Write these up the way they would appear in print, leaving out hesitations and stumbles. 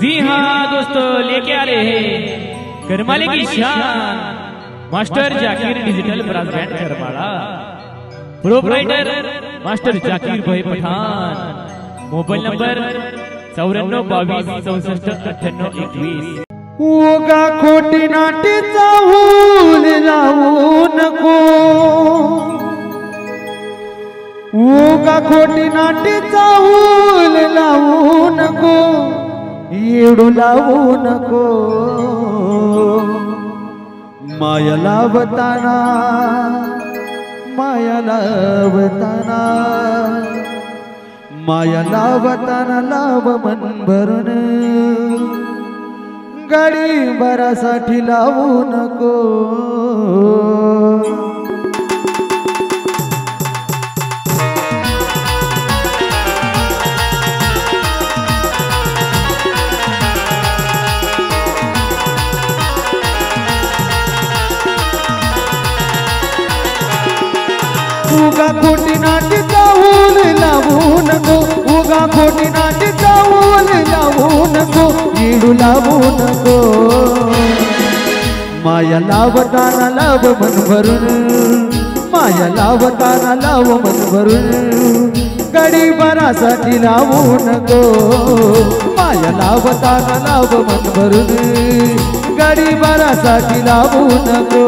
जी हाँ दोस्तों, लेके आ रहे हैं करमाले की शान master Zakir digital brass band Karmala, proprietor master Zakir bhai Pathan. Mobile number 9422649821। उगा खोटी नाटी चाहून लावू नको, उगा खोटी नाटी चाहून लावू नको, येडू लावू नको। माया लावताना, माया लावताना, माया लावताना लाव मन भरून, गाडी भरासाठी लावू नको। उगा खोटी नाटी चाहून लावू नको, उगा खोटी नाटी चाहून लावू नको, येडू लावू नको। माया लावताना लाव मन भरून, माया लावताना लाव मन भरून, गडी भरासाठी लावू नको। माया लावताना लाव मन भरून, गडी भरासाठी लावू नको।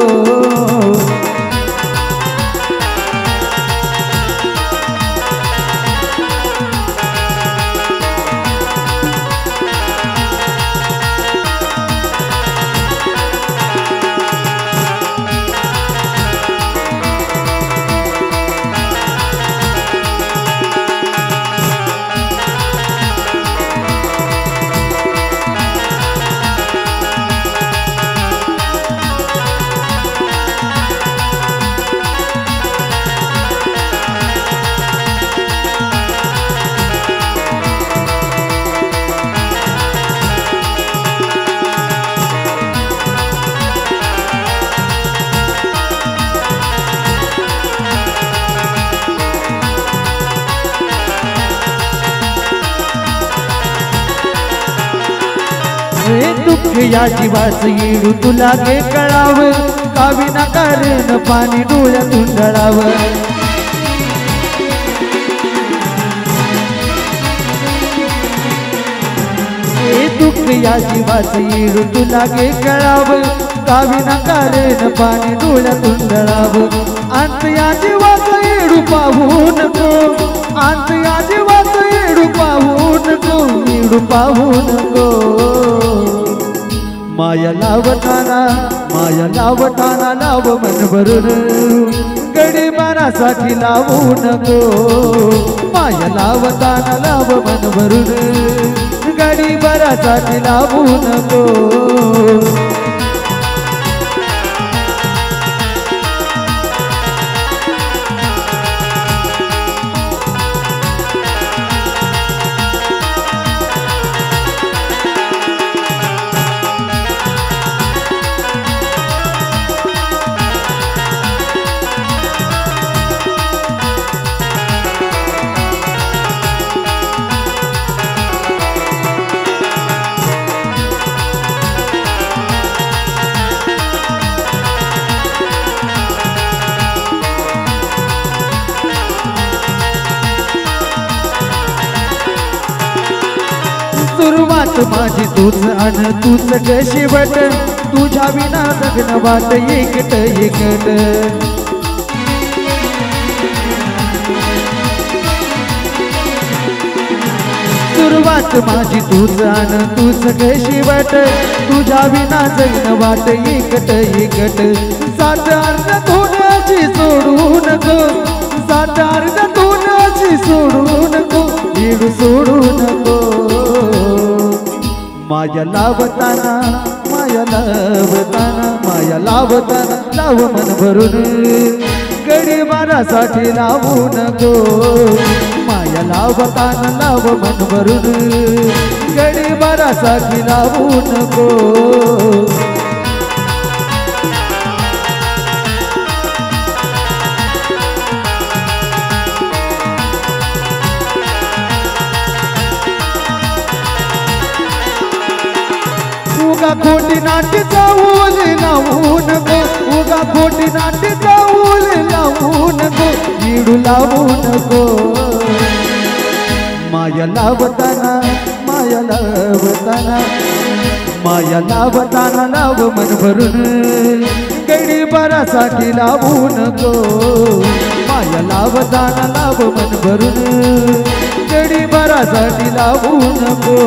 दुःख या जीवाच येडू तुला गे कळाव, काविना कारण पाणी डोळ्यातून ढळाव। दुःख या जीवाच येडू तुला गे कळाव, काविना कारण पाणी डोळ्यातून ढळाव। अंत या जीवाच येडू पाहू नको, अंत या जीवाच येडू पाहू नको, येडू पाहू नको। माया लावताना, माया लावताना लाव मन भरून, गडी भरासाठी लावू नको। माया लावताना लाव मन भरून, गडी भरासाठी लावू नको। सुरुवात माझी तूच अन तूच ग शेवट, तुझ्या विना जगन वाट एकट एकट। सुरुवात माझी तूच अन तूच ग शेवट, तुझ्या विना जगन वाट एकट एकट। सात अर्ध धुण्याची सोडू नको, सात अर्ध धुण्याची सोडू नको, येडू सोडू नको। माया लावताना, माया लावताना, माया लावताना लाव मन भरून, गडी भरासाठी लावू नको। माया लावताना लाव मन भरून, गडी भरासाठी लावू नको। उगा खोटी नाटी चावूल लावू नको उगा खोटी नाटी चावूल लावू नको इडू लावू नको माया लावताना माया लावताना माया लावताना लाव मन भरून गडी बरासाठी लावू नको माया लावताना लाव मन भरून गडी बरासाठी लावू नको